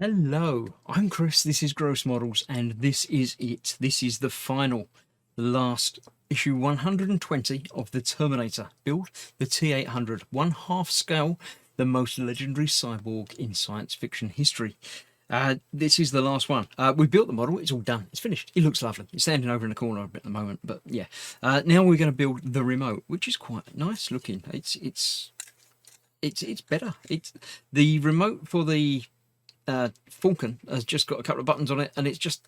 Hello, I'm Chris, this is Gross Models, and this is it. This is the final, last issue 120 of the Terminator build, the T-800, 1/2 scale, the most legendary cyborg in science fiction history. This is the last one. We built the model, it's all done, it's finished. It looks lovely. It's standing over in the corner at the moment, but yeah. Now we're going to build the remote, which is quite nice looking. It's better. It's the remote for the Falcon has just got a couple of buttons on it, and it's just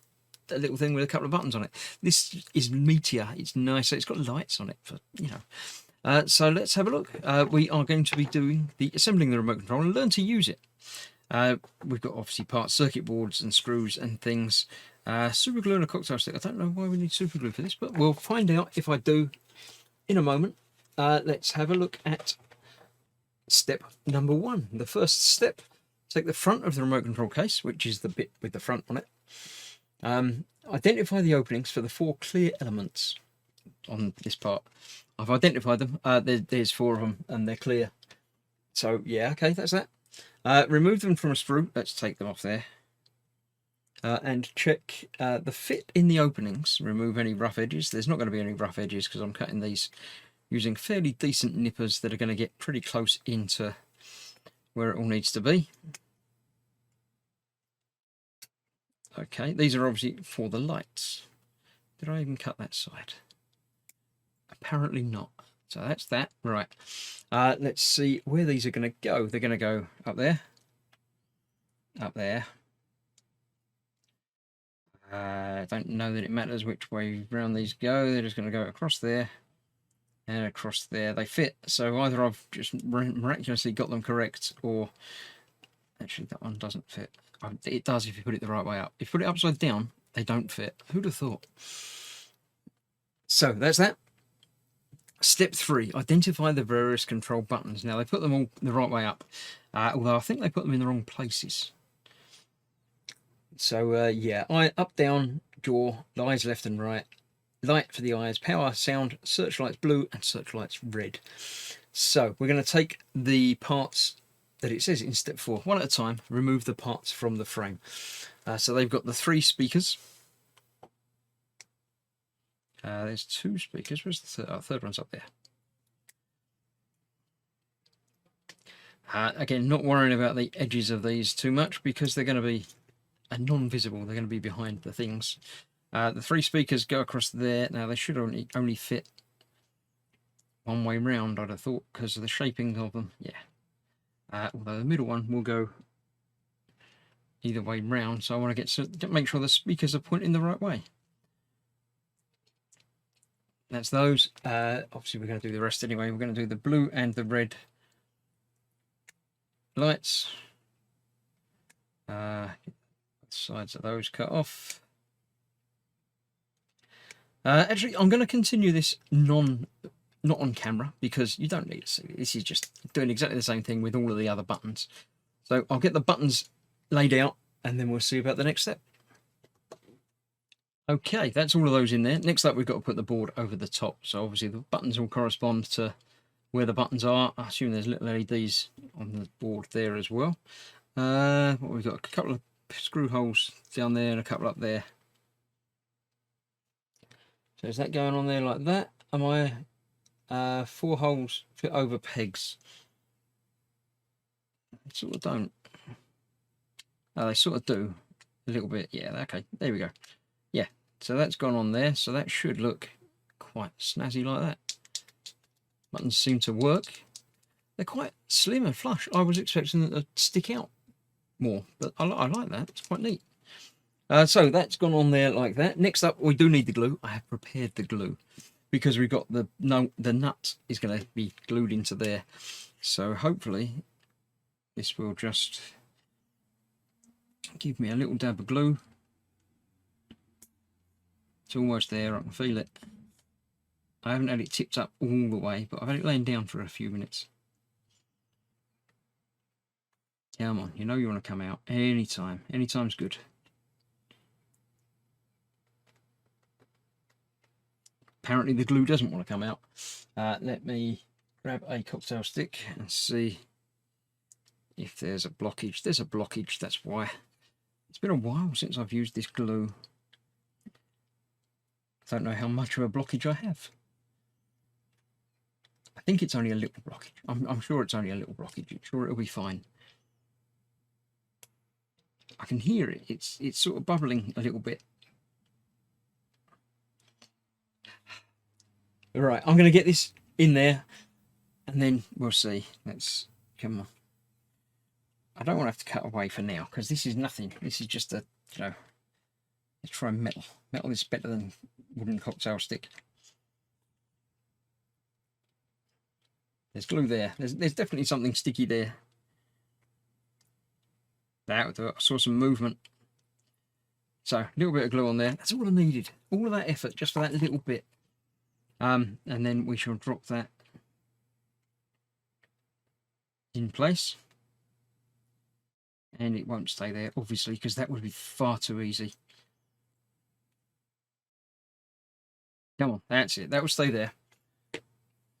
a little thing with a couple of buttons on it. This is Meteor. It's nice. It's got lights on it for, you know. So let's have a look. We are going to be doing the assembling the remote control and learn to use it. We've got obviously parts, circuit boards and screws and things. Super glue and a cocktail stick. I don't know why we need super glue for this, but we'll find out if I do in a moment. Let's have a look at step number 1. The first step. Take the front of the remote control case, which is the bit with the front on it. Identify the openings for the 4 clear elements on this part. I've identified them. There's 4 of them, and they're clear. So yeah, okay, that's that. Remove them from a sprue. Let's take them off there. And check the fit in the openings. Remove any rough edges. There's not going to be any rough edges because I'm cutting these using fairly decent nippers that are going to get pretty close into where it all needs to be. Okay, these are obviously for the lights. Did I even cut that side? Apparently not. So that's that. Right. Let's see where these are going to go. They're going to go up there. Up there. I don't know that it matters which way round these go. They're just going to go across there and across there. They fit. So either I've just miraculously got them correct, or actually that one doesn't fit. It does if you put it the right way up. If you put it upside down, they don't fit. Who'd have thought? So that's that. Step 3, identify the various control buttons. Now they put them all the right way up, although I think they put them in the wrong places. So yeah, up, down, jaw, eyes left and right, light for the eyes, power, sound, searchlights blue and searchlights red. So we're going to take the parts that it says in step 4, one at a time, remove the parts from the frame. So they've got the 3 speakers. There's 2 speakers. Where's the third? Oh, third one's up there. Again, not worrying about the edges of these too much because they're going to be non-visible. They're going to be behind the things. The 3 speakers go across there. Now they should only fit one way round, I'd have thought, because of the shaping of them. Yeah. Although the middle one will go either way round, so I want to make sure the speakers are pointing the right way. That's those. Obviously we're going to do the rest anyway. We're going to do the blue and the red lights. Sides of those cut off. Actually, I'm going to continue this not on camera because you don't need to see it. This is just doing exactly the same thing with all of the other buttons. So I'll get the buttons laid out and then we'll see about the next step. Okay, that's all of those in there. Next up, we've got to put the board over the top. So obviously the buttons will correspond to where the buttons are. I assume there's little LEDs on the board there as well. What we've got, a couple of screw holes down there and a couple up there. So is that going on there like that? Am I 4 holes fit over pegs? They sort of don't. Oh, they sort of do a little bit. Yeah, okay, there we go. Yeah, so that's gone on there. So that should look quite snazzy like that. Buttons seem to work. They're quite slim and flush. I was expecting them to stick out more, but I like that. It's quite neat. So that's gone on there like that. Next up, we do need the glue. I have prepared the glue because we've got the nut is going to be glued into there. So hopefully this will just give me a little dab of glue. It's almost there. I can feel it. I haven't had it tipped up all the way, but I've had it laying down for a few minutes. Come on, you know you want to come out anytime. Anytime's good. Apparently the glue doesn't want to come out. Let me grab a cocktail stick and see if there's a blockage. There's a blockage, that's why. It's been a while since I've used this glue. I don't know how much of a blockage I have. I think it's only a little blockage. I'm sure it's only a little blockage. I'm sure it'll be fine. I can hear it. It's sort of bubbling a little bit. All right, I'm going to get this in there, and then we'll see. Let's come on. I don't want to have to cut away for now because this is nothing. This is just a, you know, let's try metal. Metal is better than wooden cocktail stick. There's glue there. There's definitely something sticky there. That would do it. I saw some movement. So a little bit of glue on there. That's all I needed. All of that effort just for that little bit. And then we shall drop that in place. And it won't stay there, obviously, because that would be far too easy. Come on, that's it. That will stay there.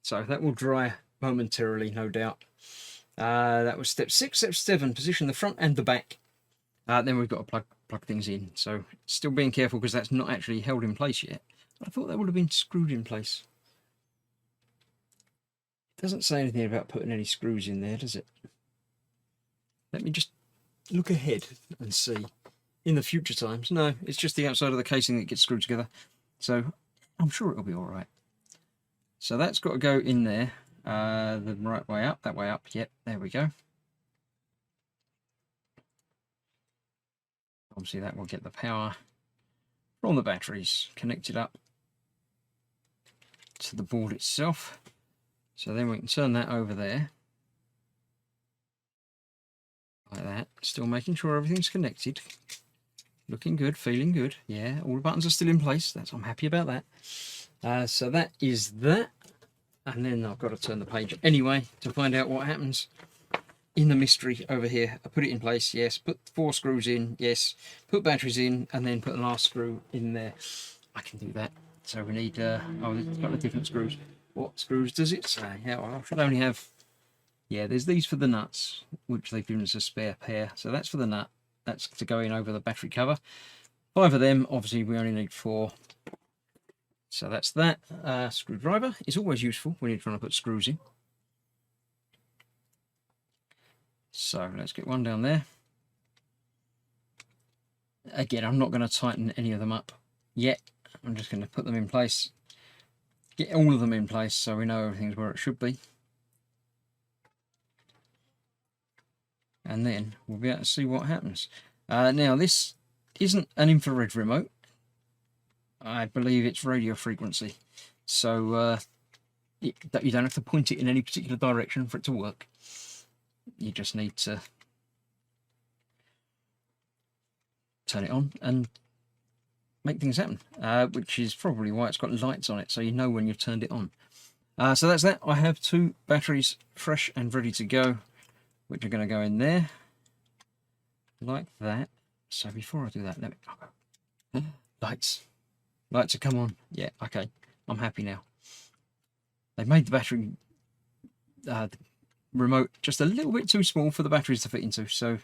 So that will dry momentarily, no doubt. That was step 6. Step 7, position the front and the back. Then we've got to plug things in. So still being careful because that's not actually held in place yet. I thought that would have been screwed in place. It doesn't say anything about putting any screws in there, does it? Let me just look ahead and see. In the future times, no, it's just the outside of the casing that gets screwed together. So I'm sure it'll be all right. So that's got to go in there. The right way up, that way up. Yep, there we go. Obviously that will get the power from the batteries connected up to the board itself. So then we can turn that over there. Like that. Still making sure everything's connected. Looking good, feeling good. Yeah, all the buttons are still in place. I'm happy about that. So that is that. And then I've got to turn the page anyway to find out what happens in the mystery over here. I put it in place, yes. Put 4 screws in, yes. Put batteries in, and then put the last screw in there. I can do that. So we need, oh, there's a couple of different screws. What screws does it say? Yeah, well, I should only have, yeah, there's these for the nuts, which they've given us a spare pair. So that's for the nut. That's to go in over the battery cover. 5 of them, obviously we only need 4. So that's that. Screwdriver is always useful when you're trying to put screws in. So let's get one down there. Again, I'm not going to tighten any of them up yet. I'm just going to put them in place. Get all of them in place so we know everything's where it should be. And then we'll be able to see what happens. Now this isn't an infrared remote. I believe it's radio frequency. So you don't have to point it in any particular direction for it to work. You just need to turn it on and make things happen, which is probably why it's got lights on it, so you know when you've turned it on. So that's that. I have 2 batteries fresh and ready to go, which are going to go in there like that. So before I do that, let me lights to come on. Yeah, okay, I'm happy now. They made the battery remote just a little bit too small for the batteries to fit into, so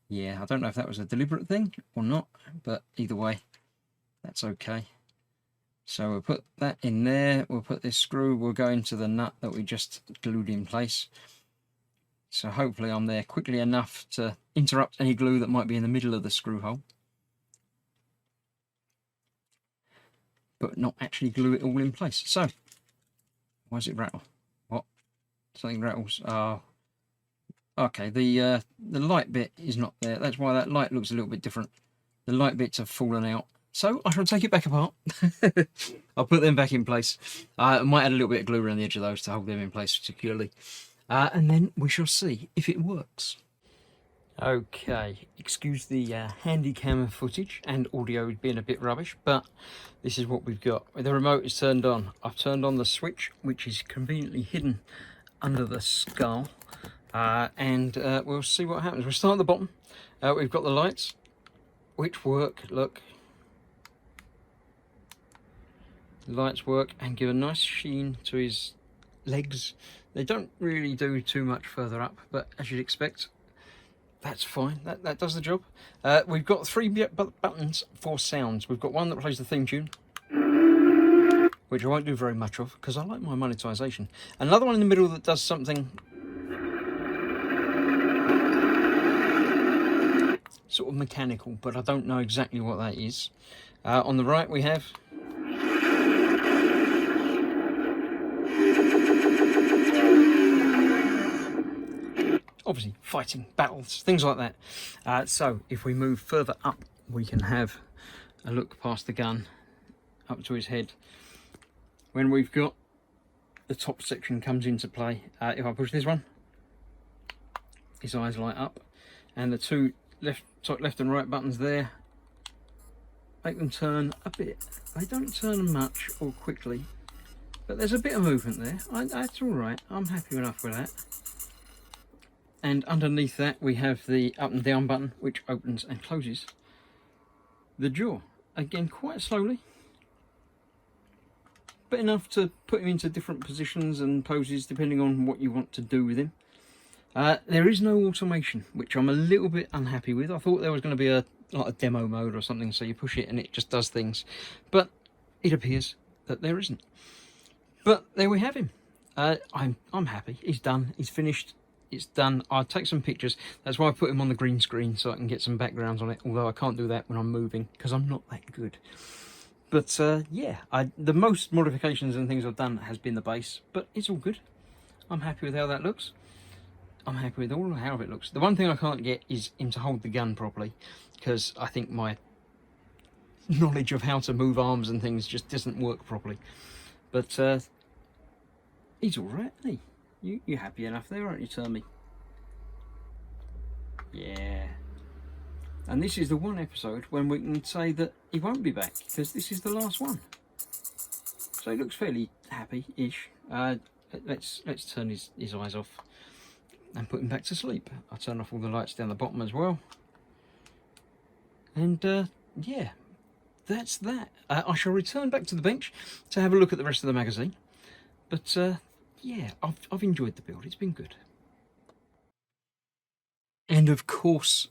yeah, I don't know if that was a deliberate thing or not, but either way that's okay. So we'll put that in there. We'll put this screw, we'll go into the nut that we just glued in place. So hopefully I'm there quickly enough to interrupt any glue that might be in the middle of the screw hole, but not actually glue it all in place. So why does it rattle? What? Something rattles. Oh, okay, the light bit is not there. That's why that light looks a little bit different. The light bits have fallen out. So I shall take it back apart. I'll put them back in place. I might add a little bit of glue around the edge of those to hold them in place securely. And then we shall see if it works. Okay, excuse the handy cam footage and audio being a bit rubbish, but this is what we've got. The remote is turned on. I've turned on the switch, which is conveniently hidden under the skull. And we'll see what happens. We'll start at the bottom. We've got the lights, which work, look. The lights work and give a nice sheen to his legs. They don't really do too much further up, but as you'd expect, That's fine. That does the job. We've got 3 buttons for sounds. We've got one that plays the theme tune, which I won't do very much of because I like my monetization. Another one in the middle that does something sort of mechanical, but I don't know exactly what that is. On the right we have obviously fighting, battles, things like that. So if we move further up, we can have a look past the gun up to his head. When we've got the top section comes into play, if I push this one, his eyes light up, and the two top left and right buttons there make them turn a bit. They don't turn much or quickly, but there's a bit of movement there. That's all right. I'm happy enough with that. And underneath that we have the up and down button, which opens and closes the jaw, again quite slowly, but enough to put him into different positions and poses depending on what you want to do with him. There is no automation, which I'm a little bit unhappy with. I thought there was going to be like a demo mode or something, so you push it and it just does things, but it appears that there isn't. But there we have him. I'm happy. He's done. He's finished. It's done. I'll take some pictures. That's why I put him on the green screen, so I can get some backgrounds on it, although I can't do that when I'm moving because I'm not that good. But yeah, the most modifications and things I've done has been the base, but it's all good. I'm happy with how that looks. I'm happy with all how it looks. The one thing I can't get is him to hold the gun properly, because I think my knowledge of how to move arms and things just doesn't work properly. But he's all right, isn't he? You're happy enough there, aren't you, Termy? Yeah. And this is the one episode when we can say that he won't be back, because this is the last one. So he looks fairly happy-ish. Let's turn his eyes off and put him back to sleep. I'll turn off all the lights down the bottom as well. And yeah, that's that. I shall return back to the bench to have a look at the rest of the magazine. But yeah, I've enjoyed the build. It's been good. And of course,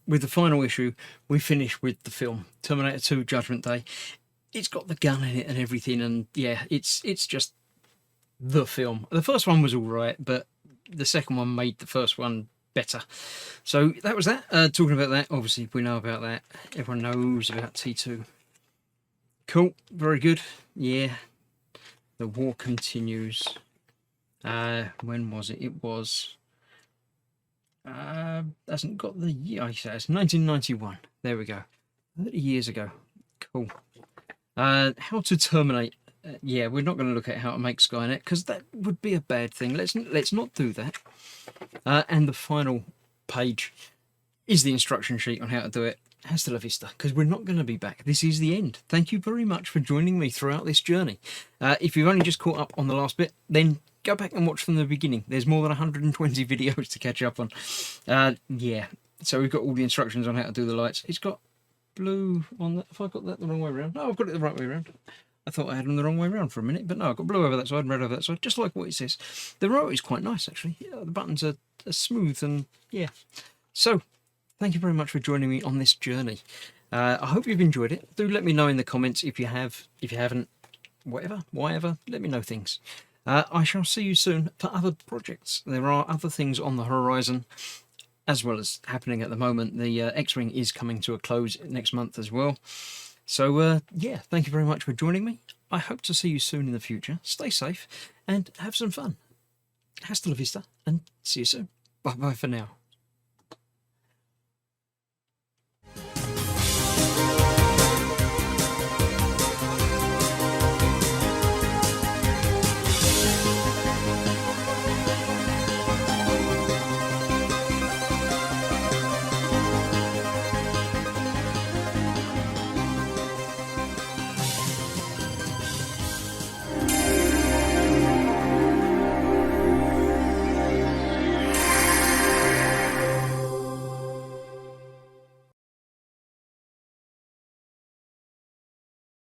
with the final issue, we finish with the film Terminator 2 Judgment Day. It's got the gun in it and everything, and yeah, it's just the film. The first one was all right, but the second one made the first one better. So that was that. Talking about that, obviously we know about that. Everyone knows about T2. Cool, very good. Yeah. The war continues. When was it? It was... hasn't got the year. I say it's 1991. There we go. 30 years ago. Cool. How to terminate. Yeah, we're not going to look at how to make Skynet, because that would be a bad thing. Let's not do that. And the final page is the instruction sheet on how to do it. Hasta la vista, because we're not going to be back. This is the end. Thank you very much for joining me throughout this journey. If you've only just caught up on the last bit, then go back and watch from the beginning. There's more than 120 videos to catch up on. Yeah, so we've got all the instructions on how to do the lights. It's got blue on that. Have I got that the wrong way around? No, I've got it the right way around. I thought I had them the wrong way around for a minute, but no, I've got blue over that side and red over that side, just like what it says. The remote is quite nice, actually. Yeah, the buttons are smooth and yeah. So, thank you very much for joining me on this journey. I hope you've enjoyed it. Do let me know in the comments if you have. If you haven't, whatever, let me know things. I shall see you soon for other projects. There are other things on the horizon, as well as happening at the moment. The X-Wing is coming to a close next month as well. So, yeah, thank you very much for joining me. I hope to see you soon in the future. Stay safe and have some fun. Hasta la vista and see you soon. Bye-bye for now.